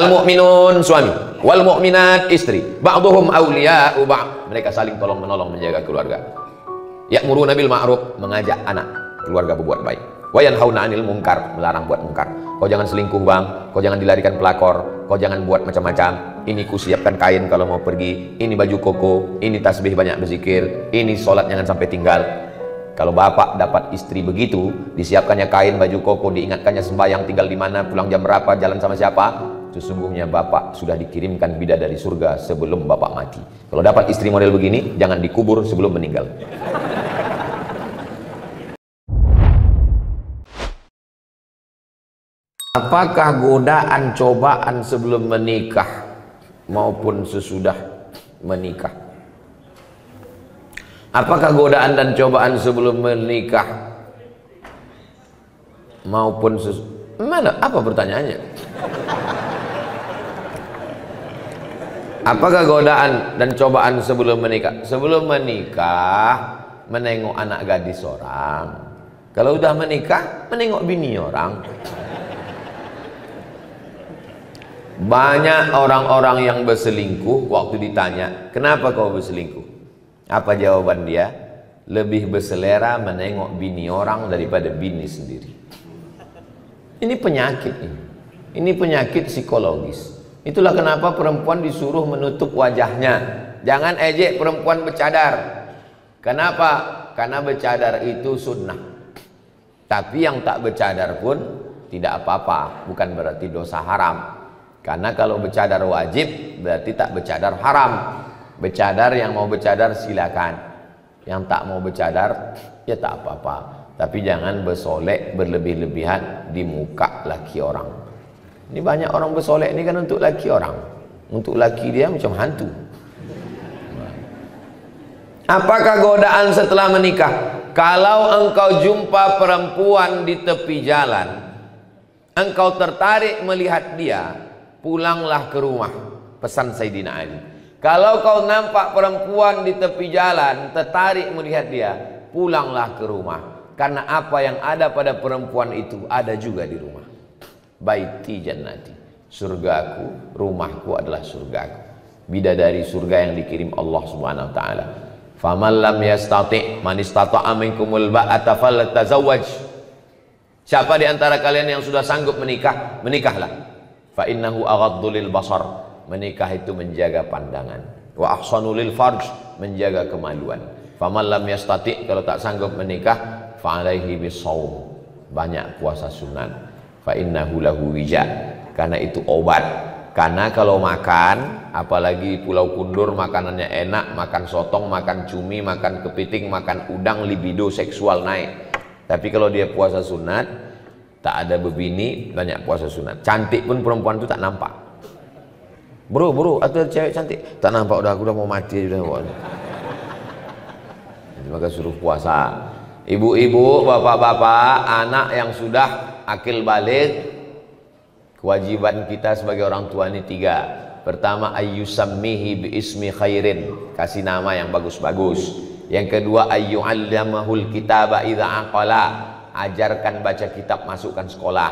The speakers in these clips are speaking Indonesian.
Al-mu'minun suami, wal mu'minat istri, ba'duhum awliya'u ba'd. Mereka saling tolong menolong menjaga keluarga. Ya'muruna bil ma'ruf, mengajak anak keluarga berbuat baik. Wa yanhauna 'anil munkar, melarang buat munkar. Kau jangan selingkuh bang, kau jangan dilarikan pelakor, kau jangan buat macam-macam. Ini ku siapkan kain kalau mau pergi, ini baju koko, ini tasbih banyak berzikir, ini sholat jangan sampai tinggal. Kalau bapak dapat istri begitu, disiapkannya kain, baju koko, diingatkannya sembahyang, tinggal di mana, pulang jam berapa, jalan sama siapa, sesungguhnya bapak sudah dikirimkan bidadari surga sebelum bapak mati. Kalau dapat istri model begini, jangan dikubur sebelum meninggal. Apakah godaan cobaan sebelum menikah maupun sesudah menikah? Apakah godaan dan cobaan sebelum menikah maupun mana? Apa pertanyaannya? Apakah godaan dan cobaan sebelum menikah? Sebelum menikah menengok anak gadis orang. Kalau udah menikah menengok bini orang. Banyak orang-orang yang berselingkuh, waktu ditanya, kenapa kau berselingkuh? Apa jawaban dia? Lebih berselera menengok bini orang daripada bini sendiri. Ini penyakit ini. Ini penyakit psikologis. Itulah kenapa perempuan disuruh menutup wajahnya. Jangan ejek perempuan bercadar. Kenapa? Karena bercadar itu sunnah. Tapi yang tak bercadar pun tidak apa-apa, bukan berarti dosa haram. Karena kalau bercadar wajib berarti tak bercadar haram. Bercadar, yang mau bercadar silakan, yang tak mau bercadar ya tak apa-apa. Tapi jangan bersolek berlebih-lebihan di muka laki orang. Ini banyak orang bersolek ini kan untuk laki orang, untuk laki dia macam hantu. Apakah godaan setelah menikah? Kalau engkau jumpa perempuan di tepi jalan, engkau tertarik melihat dia, pulanglah ke rumah, pesan Sayyidina Ali. Kalau kau nampak perempuan di tepi jalan, tertarik melihat dia, pulanglah ke rumah. Karena apa yang ada pada perempuan itu ada juga di rumah. Baiti jannati, surgaku, rumahku adalah surgaku. Bidadari surga yang dikirim Allah Subhanahu wa taala. Faman lam yastati' man istata'a minkumul ba'ata falyatazawwaj. Siapa di antara kalian yang sudah sanggup menikah, menikahlah. Fa innahu aghaddu lil basar, menikah itu menjaga pandangan. Wa ahsanu lil farj, menjaga kemaluan. Faman lam yastati', kalau tak sanggup menikah, fa alaihi bisawm, banyak puasa sunat. Fa innahu lahu wija, karena itu obat. Karena kalau makan, apalagi Pulau Kundur makanannya enak, makan sotong, makan cumi, makan kepiting, makan udang, libido seksual naik. Tapi kalau dia puasa sunat, tak ada bebini, banyak puasa sunat. Cantik pun perempuan itu tak nampak. Bro, atau cewek cantik tak nampak, udah aku udah mau mati udah. Maka suruh puasa. Ibu-ibu, bapak-bapak, anak yang sudah akil balik, kewajiban kita sebagai orang tua ini 3. Pertama, ayyusammihi biismi khairin, kasih nama yang bagus-bagus. Yang kedua, ayyu'allamahul kitaba idza aqala, ajarkan baca kitab, masukkan sekolah.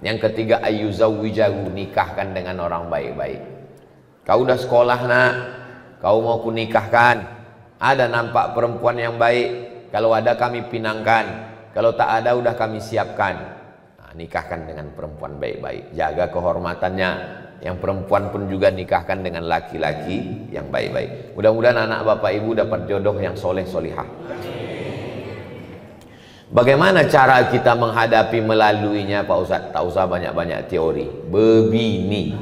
Yang ketiga, ayyuzawwijahu, nikahkan dengan orang baik-baik. Kau udah sekolah nak, kau mau kunikahkan, ada nampak perempuan yang baik, kalau ada kami pinangkan, kalau tak ada udah kami siapkan. Nah, nikahkan dengan perempuan baik-baik, jaga kehormatannya. Yang perempuan pun juga nikahkan dengan laki-laki yang baik-baik. Mudah-mudahan anak bapak ibu dapat jodoh yang soleh solihah. Bagaimana cara kita menghadapi melaluinya Pak Ustadz? Tak usah banyak-banyak teori, bebini.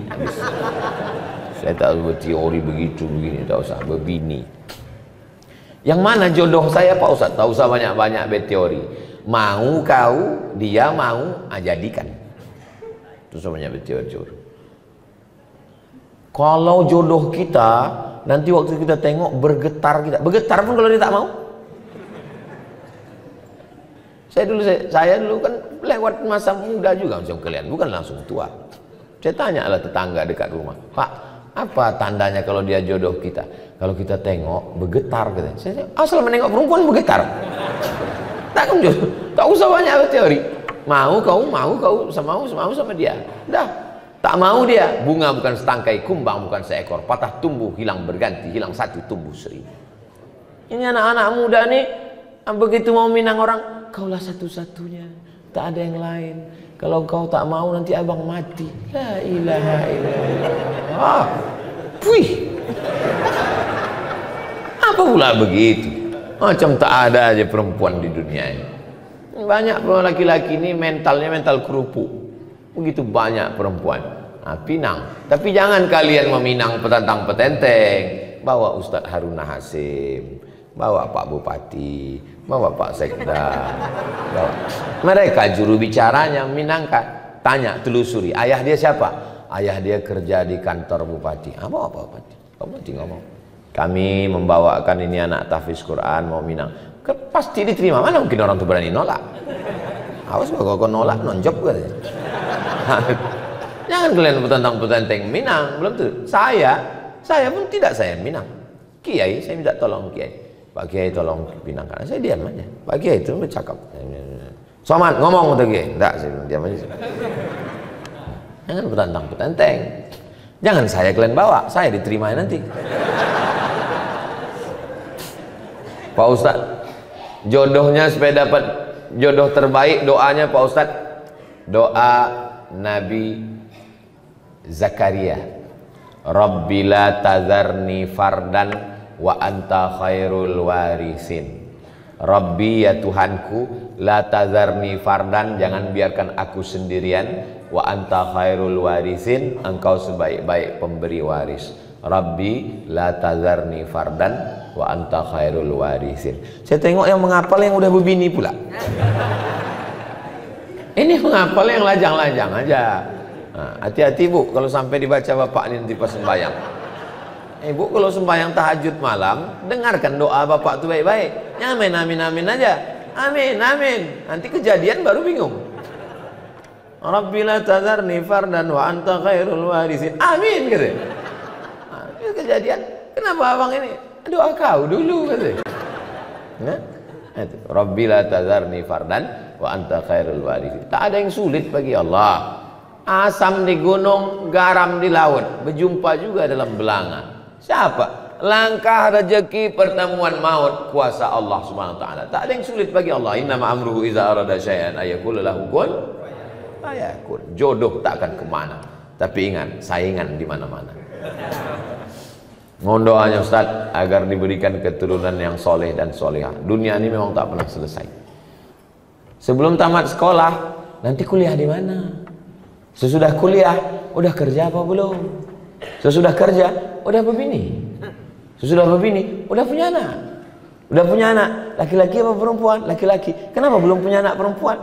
Saya tak usah teori begitu begini, tak usah, bebini. Yang mana jodoh saya Pak Ustadz? Tak usah banyak-banyak berteori. Mau kau, dia mau, jadikan. Itu semuanya berteori. Kalau jodoh kita, nanti waktu kita tengok bergetar kita. Bergetar pun kalau dia tak mau. Saya dulu kan lewat masa muda juga macam kalian, bukan langsung tua. Saya tanyalah tetangga dekat rumah, Pak, apa tandanya kalau dia jodoh kita? Kalau kita tengok bergetar katanya. Saya asal menengok perempuan bergetar. Tak usah banyak teori. Mau kau sama dia. Dah. Tak mau dia. Bunga bukan setangkai, kumbang bukan seekor. Patah tumbuh, hilang berganti, hilang satu tumbuh seribu. Ini anak-anak muda nih, begitu mau minang orang, kaulah satu-satunya, tak ada yang lain. Kalau kau tak mau nanti abang mati. La ilaha illallah. Wih. Apa pula begitu? Macam tak ada aja perempuan di dunia ini. Banyak laki-laki ini mentalnya mental kerupuk. Begitu banyak perempuan. Nah, pinang. Tapi jangan kalian meminang petantang petenteng. Bawa Ustadz Haruna Hasim, bawa Pak Bupati, bawa Pak Sekda, bawa. Mereka juru bicaranya minangkan. Tanya, telusuri, ayah dia siapa? Ayah dia kerja di kantor Bupati. Apa Bupati? Bupati ngomong, kami membawakan ini anak tahfiz Quran mau minang. Pasti diterima. Mana mungkin orang tuh berani nolak? Awas kalau kau nolak nonjok katanya. Jangan kalian petantang-petenteng minang. Belum tuh. Saya pun tidak saya minang. Kiai, saya minta tolong Kiai. Pak Kiai tolong pinangkan. Saya diam aja. Pak Kiai itu bercakap. Somad ngomong tuh Kiai. Enggak, saya diam aja. Jangan petantang-petenteng. Jangan saya kalian bawa, saya diterima nanti. Pak Ustadz, jodohnya supaya dapat jodoh terbaik, doanya Pak Ustadz, doa Nabi Zakaria, Rabbi la tazarni fardan wa anta khairul warisin. Rabbi ya Tuhanku, la tazarni fardan, jangan biarkan aku sendirian, wa anta khairul warisin, engkau sebaik-baik pemberi waris. Rabbi la tazarni fardan wa anta khairul warisin. Saya tengok yang menghafal yang udah berbini pula. Ini menghafal yang lajang-lajang aja. Hati-hati Bu, kalau sampai dibaca bapak ini nanti pas sembahyang. Ibu kalau sembahyang tahajud malam, dengarkan doa bapak itu baik-baik. Ya amin amin amin aja. Amin amin. Nanti kejadian baru bingung. Rabbi la tazarni fardan wa anta khairul warisin. Amin gitu. Kejadian, kenapa abang ini? Doa kau dulu gitu. Nah, itu. Rabbi la tazarni fardan wa anta khairul warisin. Tak ada yang sulit bagi Allah. Asam di gunung, garam di laut, berjumpa juga dalam belanga. Siapa? Langkah rezeki, pertemuan maut, kuasa Allah Subhanahu wa taala. Tak ada yang sulit bagi Allah. Innama amruhu idza arada syai'an ayaqula lahu kun fayakun. Jodoh tak akan kemana. Tapi ingat, saingan di mana-mana. Mohon doanya Ustaz agar diberikan keturunan yang soleh dan solehah. Dunia ini memang tak pernah selesai. Sebelum tamat sekolah, nanti kuliah di mana? Sesudah kuliah, udah kerja apa belum? Sesudah kerja, udah berbini. Sesudah berbini, udah punya anak. Udah punya anak, laki-laki apa perempuan? Laki-laki. Kenapa belum punya anak perempuan?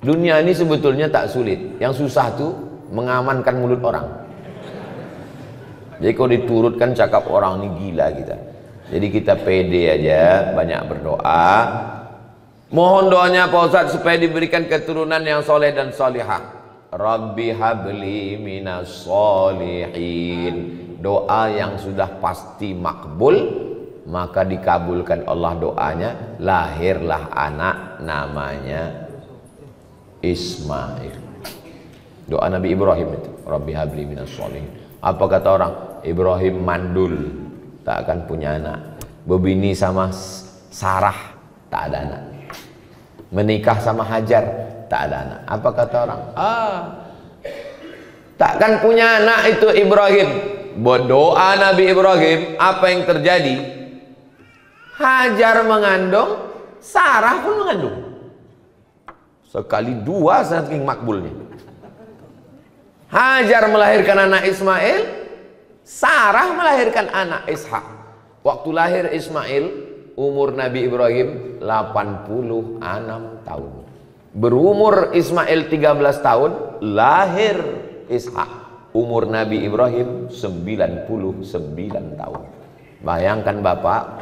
Dunia ini sebetulnya tak sulit. Yang susah tuh mengamankan mulut orang. Jadi kalau diturutkan cakap orang ini gila kita. Jadi kita pede aja, banyak berdoa. Mohon doanya Pak Ustadz supaya diberikan keturunan yang soleh dan solihah. Rabbi habli minas solihin. Doa yang sudah pasti makbul, maka dikabulkan Allah doanya. Lahirlah anak namanya Ismail. Doa Nabi Ibrahim itu, Rabbi habli minas solihin. Apa kata orang? Ibrahim mandul, tak akan punya anak. Berbini sama Sarah, tak ada anak. Menikah sama Hajar, tak ada anak. Apa kata orang? Takkan punya anak itu Ibrahim. Berdoa Nabi Ibrahim, apa yang terjadi? Hajar mengandung, Sarah pun mengandung. Sekali dua saking makbulnya. Hajar melahirkan anak Ismail, Sarah melahirkan anak Ishak. Waktu lahir Ismail, umur Nabi Ibrahim 86 tahun. Berumur Ismail 13 tahun, lahir Ishak. Umur Nabi Ibrahim 99 tahun. Bayangkan bapak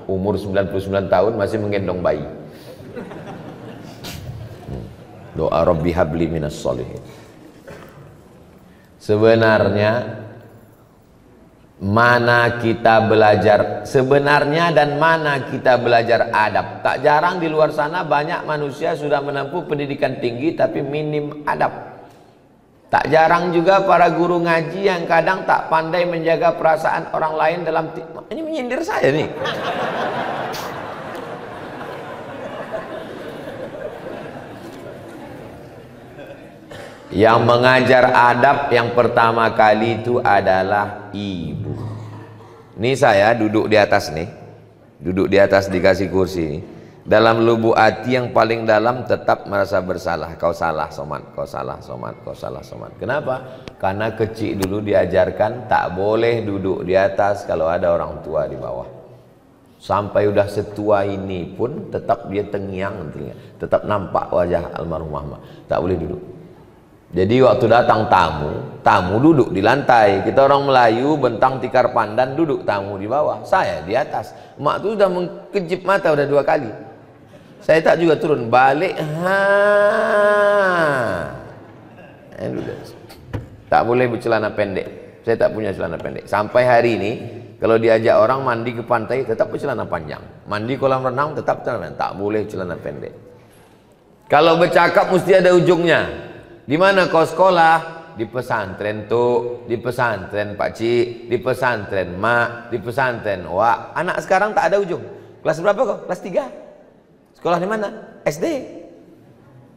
umur 99 tahun masih menggendong bayi. Doa Rabbi habli minas solihin. Sebenarnya mana kita belajar sebenarnya dan mana kita belajar adab. Tak jarang di luar sana banyak manusia sudah menempuh pendidikan tinggi tapi minim adab. Tak jarang juga para guru ngaji yang kadang tak pandai menjaga perasaan orang lain dalam ini menyindir saya nih. Yang mengajar adab yang pertama kali itu adalah ibu. Ini saya duduk di atas nih. Duduk di atas dikasih kursi ini. Dalam lubuk hati yang paling dalam tetap merasa bersalah. Kau salah Somad, kau salah Somad, kau salah Somad. Kenapa? Karena kecil dulu diajarkan tak boleh duduk di atas kalau ada orang tua di bawah. Sampai udah setua ini pun tetap dia tengiang, tetap nampak wajah almarhum. Tak boleh duduk. Jadi waktu datang tamu duduk di lantai. Kita orang Melayu bentang tikar pandan, duduk tamu di bawah. Saya di atas. Mak tu sudah mengkejip mata udah 2 kali. Saya tak juga turun, balik. Tak boleh bercelana pendek. Saya tak punya celana pendek. Sampai hari ini, kalau diajak orang mandi ke pantai, tetap bercelana panjang. Mandi kolam renang, tetap celana pendek. Tak boleh celana pendek. Kalau bercakap mesti ada ujungnya. Di mana kau sekolah? Di pesantren tu, di pesantren pakcik, di pesantren mak, di pesantren wak. Anak sekarang tak ada ujung. Kelas berapa kau? Kelas 3. Sekolah di mana? SD.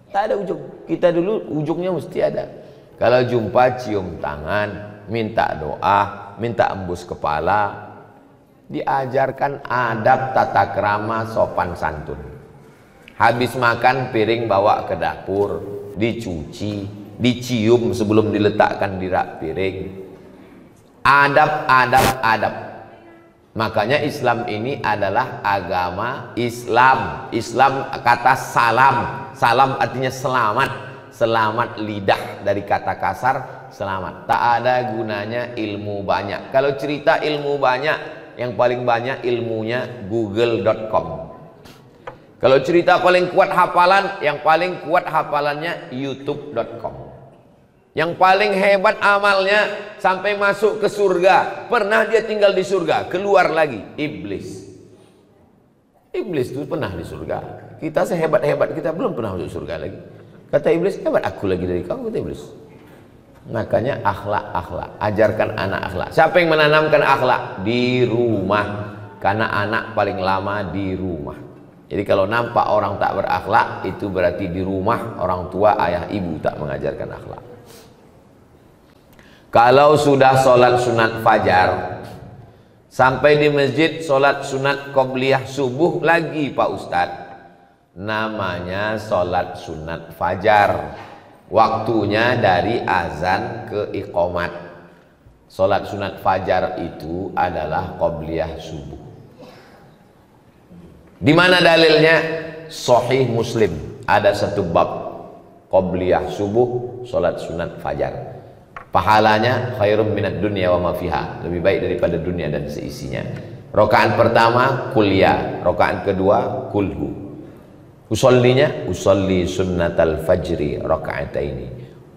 Tak ada ujung. Kita dulu ujungnya mesti ada. Kalau jumpa cium tangan, minta doa, minta embus kepala. Diajarkan adab tata krama sopan santun. Habis makan piring bawa ke dapur, dicuci, dicium sebelum diletakkan di rak piring. Adab. Makanya Islam ini adalah agama Islam. Islam kata salam. Salam artinya selamat. Selamat lidah, dari kata kasar selamat. Tak ada gunanya ilmu banyak. Kalau cerita ilmu banyak, yang paling banyak ilmunya google.com. Kalau cerita paling kuat hafalan, yang paling kuat hafalannya youtube.com. Yang paling hebat amalnya sampai masuk ke surga. Pernah dia tinggal di surga, keluar lagi, iblis. Iblis itu pernah di surga. Kita sehebat-hebat kita belum pernah masuk surga lagi. Kata iblis, hebat aku lagi dari kamu, kata iblis. Makanya akhlak. Ajarkan anak akhlak. Siapa yang menanamkan akhlak? Di rumah. Karena anak paling lama di rumah. Jadi kalau nampak orang tak berakhlak, itu berarti di rumah orang tua, ayah, ibu tak mengajarkan akhlak. Kalau sudah sholat sunat fajar, sampai di masjid sholat sunat qobliyah subuh lagi Pak Ustadz, namanya sholat sunat fajar. Waktunya dari azan ke iqomat. Sholat sunat fajar itu adalah qobliyah subuh. Di mana dalilnya? Sahih Muslim. Ada satu bab qobliyah subuh, sholat sunat fajar. Pahalanya khairum minad dunya wa ma fiha, lebih baik daripada dunia dan seisinya. Rakaat pertama kuliah, rakaat kedua kulhu. Usollinya usolli sunnatal fajri raka'ataini,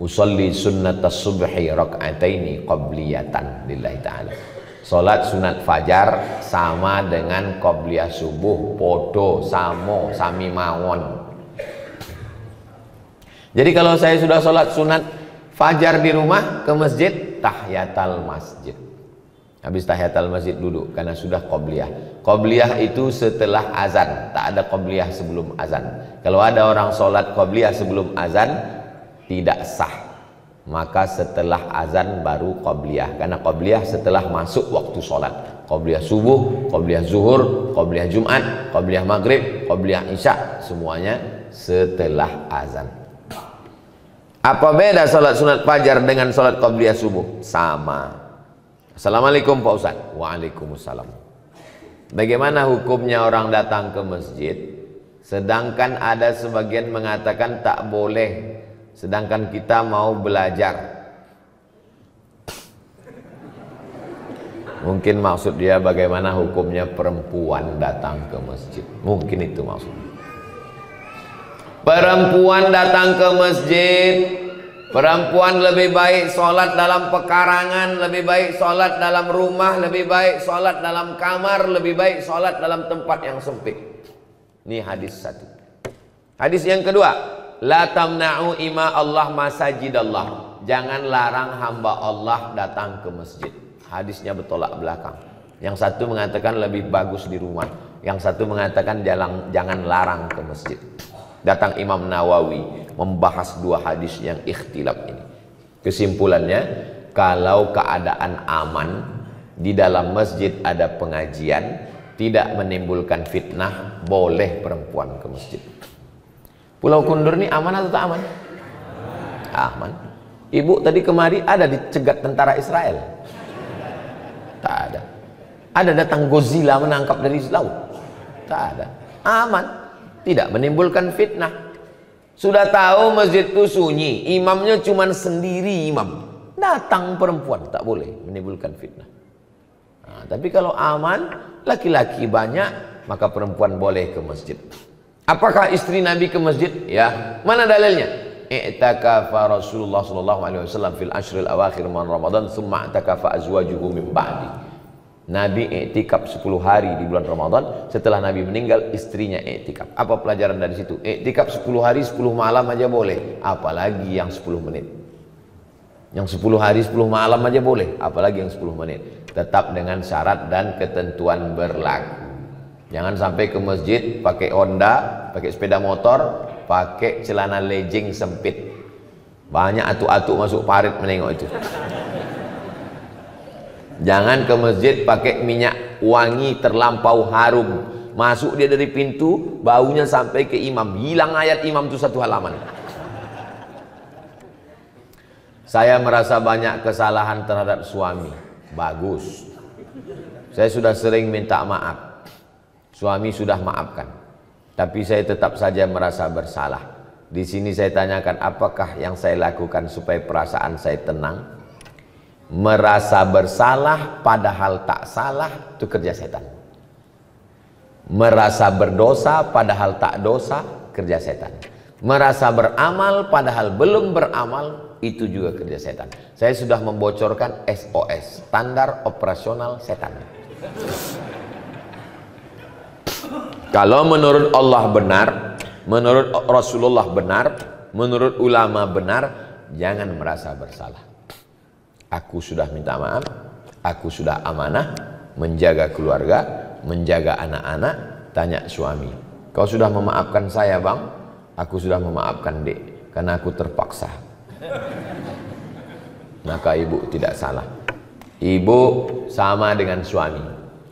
usolli sunnatas subhi raka'ataini qabliyatan lillahi ta'ala. Salat sunat fajar sama dengan qabliyah subuh, podo samo sami mawon. Jadi kalau saya sudah salat sunat fajar di rumah, ke masjid, tahiyatul masjid. Habis tahiyatul masjid duduk, karena sudah qobliyah. Qobliyah itu setelah azan, tak ada qobliyah sebelum azan. Kalau ada orang sholat qobliyah sebelum azan, tidak sah. Maka setelah azan baru qobliyah. Karena qobliyah setelah masuk waktu sholat. Qobliyah subuh, qobliyah zuhur, qobliyah jumat, qobliyah maghrib, qobliyah isya, semuanya setelah azan. Apa beda sholat sunat fajar dengan sholat qobliyah subuh? Sama. Assalamualaikum Pak Ustaz. Waalaikumsalam. Bagaimana hukumnya orang datang ke masjid, sedangkan ada sebagian mengatakan tak boleh, sedangkan kita mau belajar? Mungkin maksud dia bagaimana hukumnya perempuan datang ke masjid. Mungkin itu maksudnya. Perempuan datang ke masjid, perempuan lebih baik sholat dalam pekarangan, lebih baik sholat dalam rumah, lebih baik sholat dalam kamar, lebih baik sholat dalam tempat yang sempit. Ini hadis satu. Hadis yang kedua, la tamna'u ima Allah masajidallah. jangan larang hamba Allah datang ke masjid. Hadisnya bertolak belakang. Yang satu mengatakan lebih bagus di rumah, yang satu mengatakan jangan larang ke masjid. Datang Imam Nawawi membahas dua hadis yang ikhtilaf ini. Kesimpulannya, kalau keadaan aman, di dalam masjid ada pengajian, tidak menimbulkan fitnah, boleh perempuan ke masjid. Pulau Kundur ini aman atau tak aman? Aman. Ibu tadi kemari ada dicegat tentara Israel? Tak ada. Ada datang Godzilla menangkap dari laut? Tak ada. Aman. Tidak menimbulkan fitnah. Sudah tahu masjid itu sunyi, imamnya cuma sendiri imam. Datang perempuan, tak boleh menimbulkan fitnah. Nah, tapi kalau aman, laki-laki banyak, maka perempuan boleh ke masjid. Apakah istri Nabi ke masjid? Ya. Mana dalilnya? I'takafa Rasulullah sallallahu alaihi wasallam fil ashril awakhir min Ramadan, thumma i'takafa azwajuhu min ba'di. Nabi i'tikaf 10 hari di bulan Ramadan, setelah Nabi meninggal istrinya i'tikaf. Apa pelajaran dari situ? I'tikaf 10 hari 10 malam aja boleh, apalagi yang 10 menit. Yang 10 hari 10 malam aja boleh, apalagi yang 10 menit. Tetap dengan syarat dan ketentuan berlaku. Jangan sampai ke masjid pakai Honda, pakai sepeda motor, pakai celana legging sempit. Banyak atu-atu masuk parit menengok itu. Jangan ke masjid pakai minyak wangi terlampau harum. Masuk dia dari pintu, baunya sampai ke imam. Hilang ayat imam itu 1 halaman. Saya merasa banyak kesalahan terhadap suami. Bagus. Saya sudah sering minta maaf. Suami sudah maafkan. Tapi saya tetap saja merasa bersalah. Di sini saya tanyakan, apakah yang saya lakukan supaya perasaan saya tenang? Merasa bersalah padahal tak salah, itu kerja setan. Merasa berdosa padahal tak dosa, kerja setan. Merasa beramal padahal belum beramal, itu juga kerja setan. Saya sudah membocorkan SOS, standar operasional setan. Kalau menurut Allah benar, menurut Rasulullah benar, menurut ulama benar, jangan merasa bersalah. Aku sudah minta maaf, aku sudah amanah, menjaga keluarga, menjaga anak-anak. Tanya suami, kau sudah memaafkan saya bang? Aku sudah memaafkan dek, karena aku terpaksa. Maka ibu tidak salah. Ibu sama dengan suami.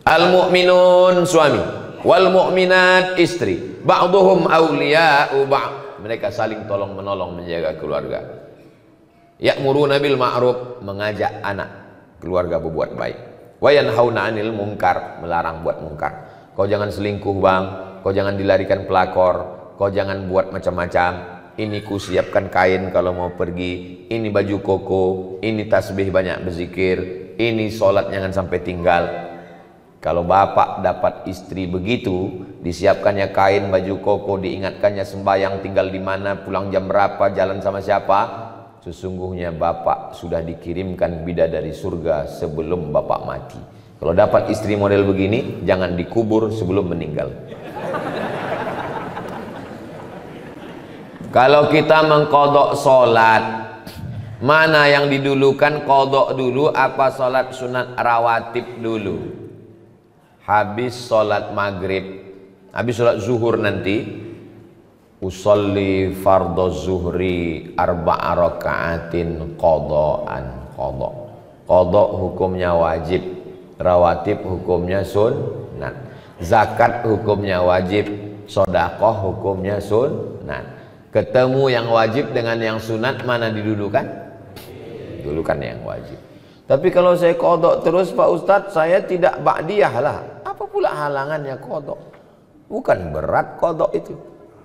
Al-mu'minun suami, wal mu'minat istri, ba'duhum awliya'u ba'd. Mereka saling tolong menolong menjaga keluarga. Ya'muruna bil ma'ruf, mengajak anak keluarga berbuat baik. Wa yanhauna 'anil munkar, melarang buat mungkar. Kau jangan selingkuh bang, kau jangan dilarikan pelakor, kau jangan buat macam-macam. Ini ku siapkan kain kalau mau pergi, ini baju koko, ini tasbih banyak berzikir, ini sholat jangan sampai tinggal. Kalau bapak dapat istri begitu, disiapkannya kain, baju koko, diingatkannya sembahyang tinggal di mana, pulang jam berapa, jalan sama siapa, sesungguhnya bapak sudah dikirimkan bidadari surga sebelum bapak mati. Kalau dapat istri model begini, jangan dikubur sebelum meninggal. Kalau kita mengqadha salat, mana yang didulukan, qadha dulu apa salat sunat rawatib dulu? Habis salat maghrib, habis salat zuhur nanti, usolli fardhu zuhri arba'a raka'atin qadha'an. Qadha hukumnya wajib, rawatib hukumnya sunnat. Zakat hukumnya wajib, sedekah hukumnya sunnat. Ketemu yang wajib dengan yang sunat, mana didulukan? Dulukan yang wajib. Tapi kalau saya qadha terus Pak Ustadz, saya tidak ba'diyah lah. Apa pula halangannya qadha? Bukan berat qadha itu.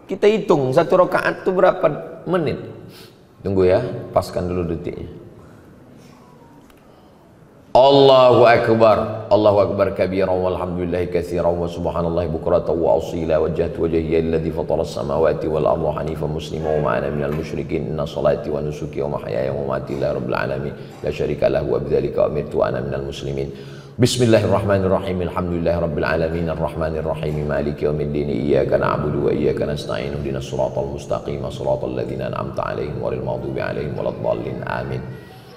Kita hitung 1 rakaat itu berapa menit. Tunggu ya, paskan dulu detiknya. Allahu Akbar, Allahu Akbar kabiran walhamdulillahi katsiran wa subhanallahi bukratan wa asila wajjahtu wajhiya alladhi fatara as-samawati wal arda hanifan musliman wa ma ana minal musyrikin inna salati wa nusuki wa mahyaya wa mamati lillahi rabbil alamin la syarika lahu wa bidzalika umirtu wa ana minal muslimin. Bismillahirrahmanirrahim. Alhamdulillahirabbil alamin arrahmanir rahim maliki yaumiddin iyyaka na'budu wa iyyaka nasta'in ihdinas siratal mustaqim siratal ladzina an'amta 'alaihim ghairil maghdubi 'alaihim waladdallin amin.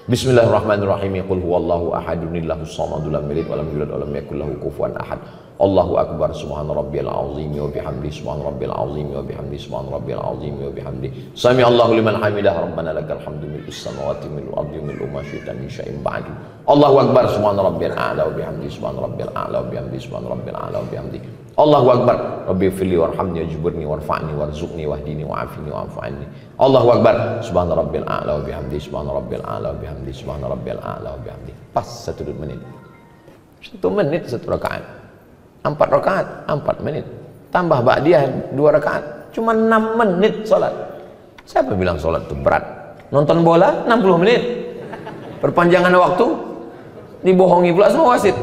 Bismillahirrahmanirrahim. Qul huwallahu ahadun lahus samadu lam yalid wa lam yulad wa lam yakul lahu kufuwan ahad. Allahu akbar. Subhana rabbiyal azim wa bihamdi. Subhana rabbiyal azim wa bihamdi. Subhana rabbiyal azim wa bihamdi. Sami Allahu liman hamidah. Rabbana lakal hamdu mil'us samawati mil'ul ardi mil'u ma syi'ta min syai'in ba'du. Allahu akbar. Subhana rabbiyal a'la wa bihamdi. Subhana rabbiyal a'la wa bihamdi. Subhana rabbiyal a'la wa bihamdi. Allahu akbar. Rabbighfirli warhamni wajburni warfa'ni warzuqni wahdini wa'afini wa'fu anni. Allahu akbar. Subhana rabbiyal a'la wa bihamdi. Subhana rabbiyal a'la wa bihamdi. Subhana rabbiyal a'la wa bihamdi. Pas 1 menit. 1 menit 1 rakaat. 4 rakaat 4 menit. Tambah ba'diyah 2 rakaat. Cuma 6 menit sholat. Siapa bilang sholat itu berat? Nonton bola 60 menit. Perpanjangan waktu dibohongi pula sama wasit.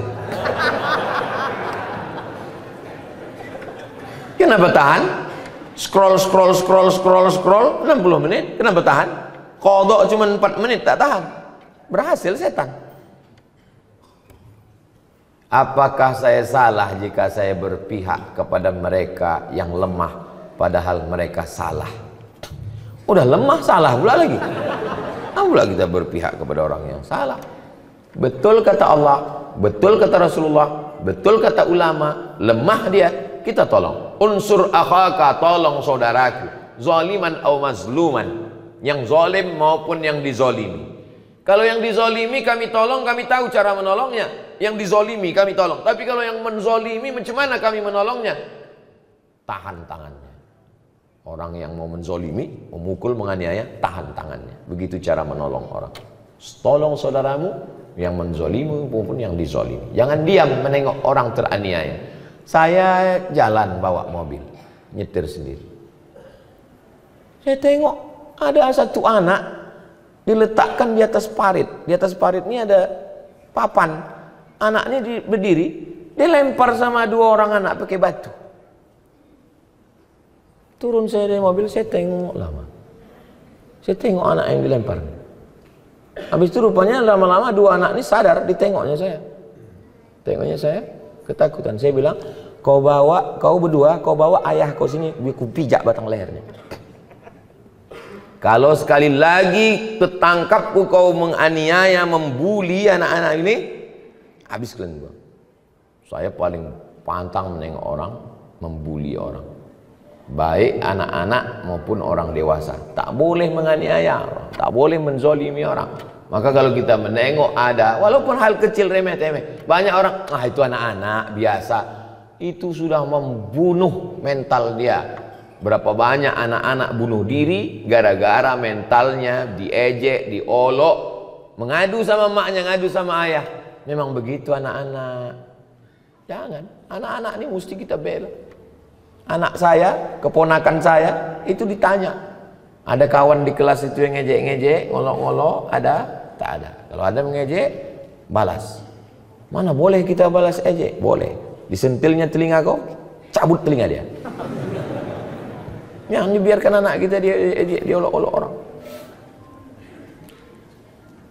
Kenapa tahan? Scroll 60 menit. Kenapa tahan? Qadha cuma 4 menit tak tahan. Berhasil setan. Apakah saya salah jika saya berpihak kepada mereka yang lemah padahal mereka salah? Udah lemah salah pula lagi. Pula kita berpihak kepada orang yang salah. Betul kata Allah, betul kata Rasulullah, betul kata ulama, lemah dia, kita tolong. Unsur akhaka, tolong saudaraku, zaliman au mazluman, yang zalim maupun yang dizalimi. Kalau yang dizalimi kami tolong, kami tahu cara menolongnya. Yang dizalimi kami tolong. Tapi kalau yang menzalimi, macam mana kami menolongnya? Tahan tangannya. Orang yang mau menzalimi, memukul, menganiaya, tahan tangannya. Begitu cara menolong orang. Tolong saudaramu yang menzalimi maupun yang dizalimi. Jangan diam menengok orang teraniaya. Saya jalan bawa mobil, nyetir sendiri. Saya tengok ada satu anak diletakkan di atas parit. Di atas parit ini ada papan. Anaknya berdiri, dilempar sama 2 orang anak pakai batu. Turun saya dari mobil, saya tengok lama. Saya tengok anak yang dilempar. Habis itu rupanya lama-lama 2 anak ini sadar, ditengoknya saya. Tengoknya saya, ketakutan. Saya bilang, kau berdua bawa ayah kau sini, biar ku pijak batang lehernya. Kalau sekali lagi ketangkapku kau menganiaya, membuli anak-anak ini, habis kalian gua. Saya paling pantang menengok orang, membuli orang. Baik anak-anak maupun orang dewasa. Tak boleh menganiaya orang, tak boleh menzalimi orang. Maka kalau kita menengok ada, walaupun hal kecil remeh-temeh, banyak orang, itu anak-anak biasa. Itu sudah membunuh mental dia. Berapa banyak anak-anak bunuh diri gara-gara mentalnya diejek, diolok, mengadu sama maknya, ngadu sama ayah. Memang begitu anak-anak. Jangan, anak-anak ini mesti kita bela. Anak saya, keponakan saya, itu ditanya. Ada kawan di kelas itu yang ngejek-ngejek, ngolok-ngolok, ada? Tak ada. Kalau ada mengejek, balas. Mana boleh kita balas ejek? Boleh. Disentilnya telinga kau, cabut telinga dia. Yang dibiarkan anak kita dia olok-olok orang.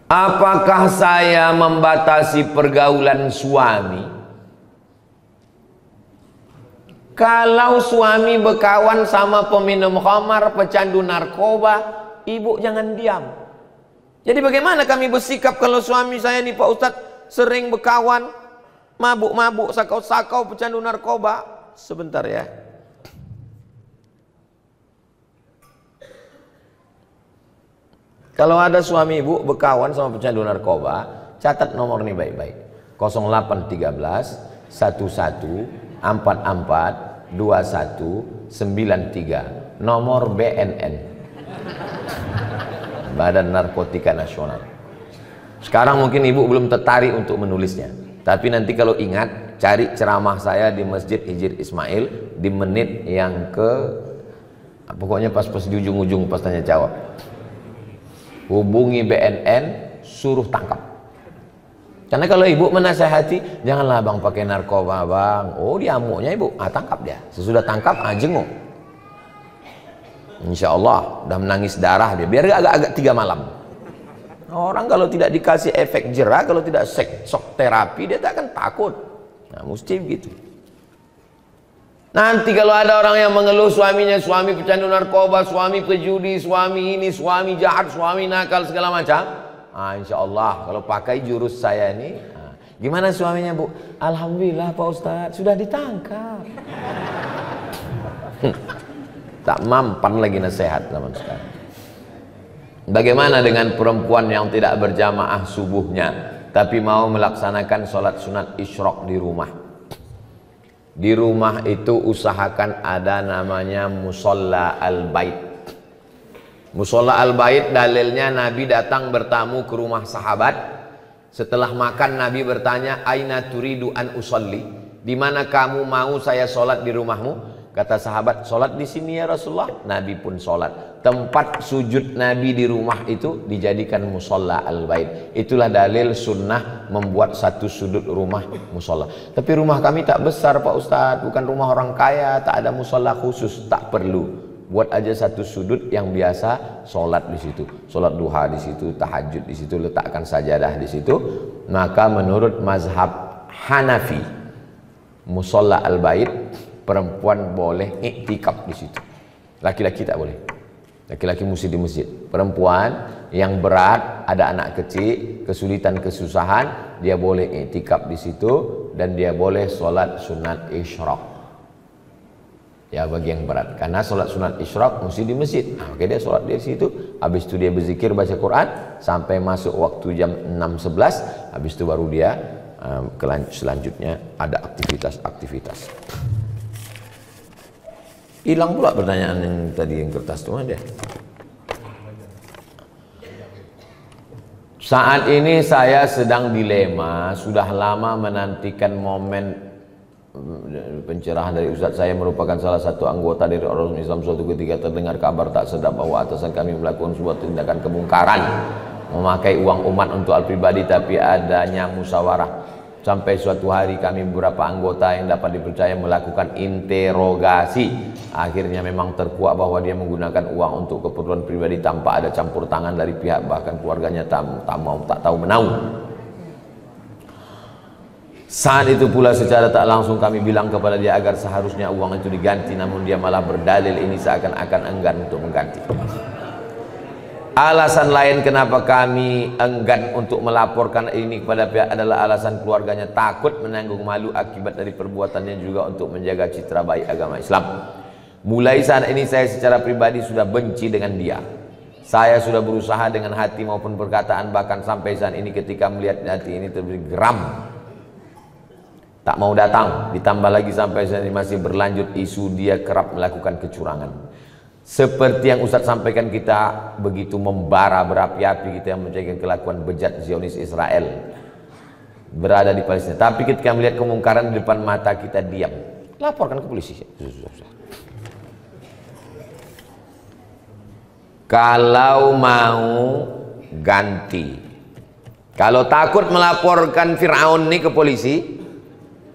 Apakah saya membatasi pergaulan suami? Kalau suami berkawan sama peminum khamar, pecandu narkoba, ibu jangan diam. Jadi bagaimana kami bersikap kalau suami saya nih Pak Ustadz sering berkawan, mabuk-mabuk, sakau-sakau, pecandu narkoba? Sebentar ya. Kalau ada suami ibu berkawan sama pecandu narkoba, catat nomor ini baik-baik. 0813 11 44 21 93. Nomor BNN. Badan Narkotika Nasional. Sekarang mungkin ibu belum tertarik untuk menulisnya. Tapi nanti kalau ingat, cari ceramah saya di Masjid Hijir Ismail di menit yang pokoknya pas di ujung-ujung pas tanya jawab. Hubungi BNN, suruh tangkap. Karena kalau ibu menasehati, janganlah bang pakai narkoba bang. Oh dia amuknya ibu, tangkap dia. Sesudah tangkap, jenguk. Insya Allah udah menangis darah dia. Biar agak-agak 3 malam. Orang kalau tidak dikasih efek jerah, kalau tidak shock terapi, dia tak akan takut. Nah, mesti begitu. Nanti kalau ada orang yang mengeluh suaminya, suami pecandu narkoba, suami pejudi, suami ini, suami jahat, suami nakal, segala macam. Insya Allah kalau pakai jurus saya ini, gimana suaminya, Bu? Alhamdulillah Pak Ustadz, sudah ditangkap. Tak mampan lagi nasihat zaman sekarang. Bagaimana dengan perempuan yang tidak berjamaah subuhnya tapi mau melaksanakan sholat sunat isyraq di rumah? Di rumah itu usahakan ada namanya musolla al-bait. Musolla al-bait dalilnya Nabi datang bertamu ke rumah sahabat. Setelah makan Nabi bertanya, aina turidu an usolli? Di mana kamu mau saya sholat di rumahmu? Kata sahabat, sholat di sini ya Rasulullah. Nabi pun sholat. Tempat sujud Nabi di rumah itu dijadikan musolla al-bait. Itulah dalil sunnah membuat satu sudut rumah musolla. Tapi rumah kami tak besar Pak Ustadz, bukan rumah orang kaya, tak ada musolla khusus. Tak perlu. Buat aja satu sudut yang biasa sholat di situ. Sholat duha di situ, tahajud di situ, letakkan sajadah di situ. Maka menurut mazhab Hanafi, musolla al-bait, perempuan boleh iktikaf di situ. Laki-laki tak boleh. Laki-laki mesti di masjid. Perempuan yang berat, ada anak kecil, kesulitan, kesusahan, dia boleh iktikaf di situ dan dia boleh sholat sunat isyraq. Ya bagi yang berat. Karena sholat sunat isyraq mesti di masjid. Oke, dia sholat di situ. Habis itu dia berzikir baca Quran sampai masuk waktu jam 6.11. Habis itu baru dia selanjutnya ada aktivitas-aktivitas. Hilang pula pertanyaan yang tadi yang kertas itu dia. Saat ini saya sedang dilema, sudah lama menantikan momen pencerahan dari Ustadz. Saya merupakan salah satu anggota dari orang Islam. Suatu ketika terdengar kabar tak sedap bahwa atasan kami melakukan sebuah tindakan kemungkaran, memakai uang umat untuk hal pribadi, tapi adanya musyawarah. Sampai suatu hari kami beberapa anggota yang dapat dipercaya melakukan interogasi. Akhirnya memang terkuak bahwa dia menggunakan uang untuk keperluan pribadi tanpa ada campur tangan dari pihak bahkan keluarganya tak tahu menahu. Saat itu pula secara tak langsung kami bilang kepada dia agar seharusnya uang itu diganti, namun dia malah berdalil ini seakan-akan enggan untuk mengganti. Alasan lain kenapa kami enggan untuk melaporkan ini kepada pihak adalah alasan keluarganya takut menanggung malu akibat dari perbuatannya, juga untuk menjaga citra baik agama Islam. Mulai saat ini saya secara pribadi sudah benci dengan dia. Saya sudah berusaha dengan hati maupun perkataan, bahkan sampai saat ini ketika melihat hati ini terjadi geram, tak mau datang. Ditambah lagi sampai saat ini masih berlanjut isu dia kerap melakukan kecurangan. Seperti yang Ustadz sampaikan, kita begitu membara berapi-api kita yang mencari kelakuan bejat Zionis Israel berada di Palestina. Tapi ketika melihat kemungkaran di depan mata kita diam. Laporkan ke polisi. Kalau mau ganti, kalau takut melaporkan Fir'aun ini ke polisi,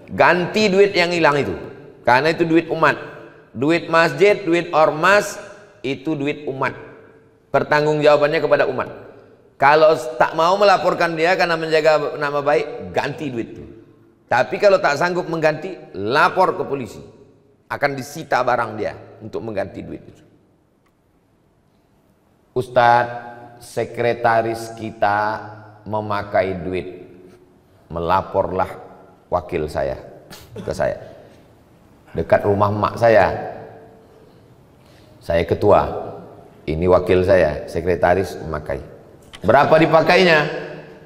ganti duit yang hilang itu. Karena itu duit umat. Duit masjid, duit ormas, itu duit umat. Pertanggungjawabannya kepada umat. Kalau tak mau melaporkan dia karena menjaga nama baik, ganti duit itu. Tapi kalau tak sanggup mengganti, lapor ke polisi. Akan disita barang dia untuk mengganti duit itu. Ustadz, sekretaris kita memakai duit. Melaporlah wakil saya ke saya. Dekat rumah emak saya ketua, ini wakil saya, sekretaris memakai. Berapa dipakainya?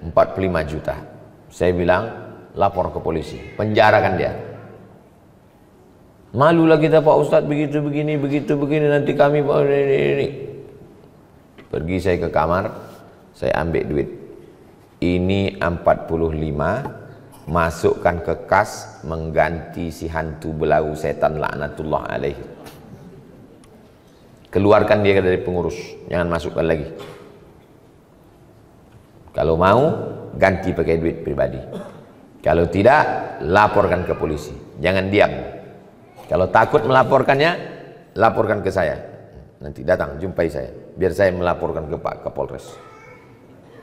45 juta. Saya bilang, lapor ke polisi, penjarakan dia. Malulah kita Pak Ustadz, begitu begini, nanti kami ini. Pergi saya ke kamar, saya ambil duit. Ini 45, masukkan ke kas, mengganti si hantu belau setan laknatullah alaih. Keluarkan dia dari pengurus, jangan masukkan lagi. Kalau mau, ganti pakai duit pribadi. Kalau tidak, laporkan ke polisi. Jangan diam. Kalau takut melaporkannya, laporkan ke saya. Nanti datang, jumpai saya. Biar saya melaporkan ke Pak Kapolres.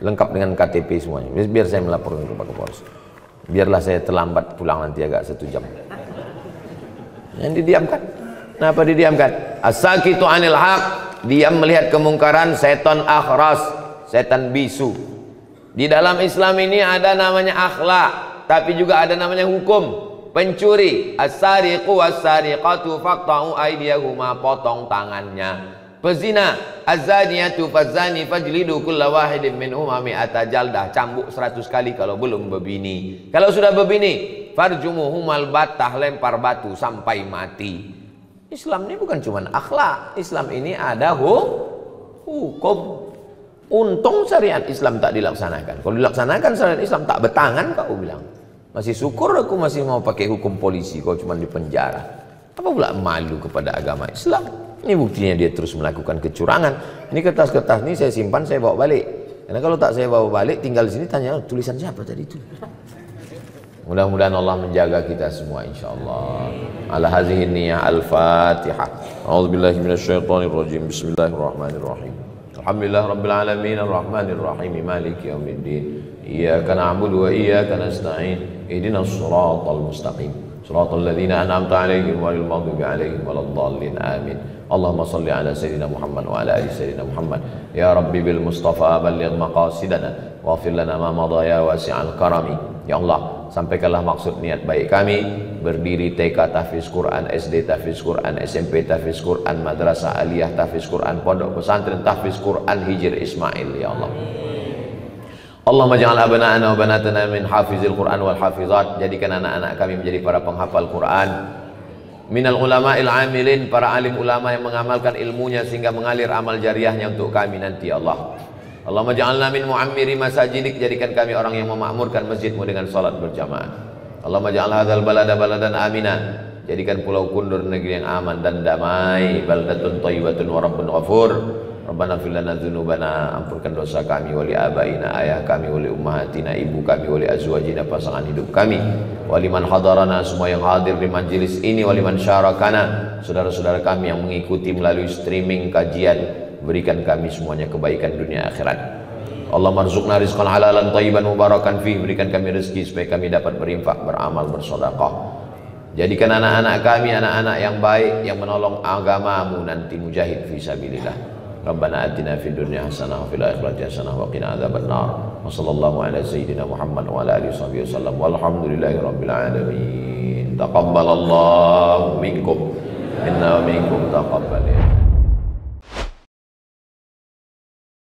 lengkap dengan KTP semuanya. Biar saya melaporkan ke Pak Kapolres. Biarlah saya terlambat pulang nanti agak 1 jam. Yang didiamkan. Kenapa didiamkan? As-sakitu 'anil haq, diam melihat kemungkaran, setan akhras, setan bisu. Di dalam Islam ini ada namanya akhlak, tapi juga ada namanya hukum. Pencuri, as-sariqu was-sariqatu faqta'u aydiyahuma, potong tangannya. Pezina, az-zaniyatu faz-zani fajlidu kulla wahidin minhuma mi'ata jaldah, cambuk 100 kali kalau belum berbini. Kalau sudah berbini, farjumuhumal battah, lempar batu sampai mati. Islam ini bukan cuma akhlak, Islam ini ada hukum. Untung syariat Islam tak dilaksanakan. Kalau dilaksanakan syariat Islam tak betangan, kau bilang. Masih syukur aku masih mau pakai hukum polisi, kau cuma di penjara. Apa pula malu kepada agama Islam? Ini buktinya dia terus melakukan kecurangan. Ini kertas-kertas ini saya simpan, saya bawa balik. Karena kalau tak saya bawa balik, tinggal di sini tanya, tulisan siapa tadi itu? Mudah-mudahan Allah menjaga kita semua insyaallah. Ala hadhihi niyyah al-Fatihah. A'udzubillahi minasyaitonirrajim. Bismillahirrahmanirrahim. Alhamdulillah rabbil alamin arrahmanir rahim maliki yaumiddin. Iyyaka na'budu wa iyyaka nasta'in. Ihdinas shiratal mustaqim. Shiratal ladzina an'amta 'alaihim ghairil maghdubi 'alaihim waladdallin. Amin. Allahumma shalli ala sayyidina Muhammad wa ala ali sayyidina Muhammad. Ya Rabbi bil Mustafa balligh maqasidana waghfir lana ma madha ya wasi'al karami. Ya Allah, sampaikanlah maksud niat baik kami berdiri TK tahfiz Quran, SD tahfiz Quran, SMP tahfiz Quran, madrasah aliyah tahfiz Quran, pondok pesantren tahfiz Quran Hijr Ismail. Ya Allah, Allahumma ja'al abna'ana wa banatana min hafizil Quran wal hafizat, jadikan anak-anak kami menjadi para penghafal Quran, minal ulama'il amilin, para alim ulama yang mengamalkan ilmunya sehingga mengalir amal jariahnya untuk kami nanti. Ya Allah, Allahumma ja'alna min mu'ammiri masajidik, jadikan kami orang yang memakmurkan masjidmu dengan salat berjamaah. Allahumma ja'al hadzal balada baladan amina, jadikan Pulau Kundur negeri yang aman dan damai, baldatun thayyibatun wa rabbun ghafur. Rabbana fir lana dzunubana, ampunkan dosa kami, wali abaina, ayah kami, wali ummahatina, ibu kami, wali azwajina, pasangan hidup kami, wali man hadarana, semua yang hadir di majelis ini, wali man syarakana, saudara-saudara kami yang mengikuti melalui streaming kajian, berikan kami semuanya kebaikan dunia akhirat. Allahumma rzuqna rizqan halalan thayyiban mubarakan fih, berikan kami rezeki supaya kami dapat berinfak, beramal, bersedekah. Jadikan anak-anak kami anak-anak yang baik, yang menolong agamamu nanti, mujahid fi sabilillah. Rabbana atina fid dunya hasanah wa fil akhirati hasanah wa qina adzabannar. Wa sallallahu ala sayyidina Muhammad wa ala alihi wasallam. Walhamdulillahi rabbil alamin. Taqabbalallahu minkum minna wa minkum taqabbal.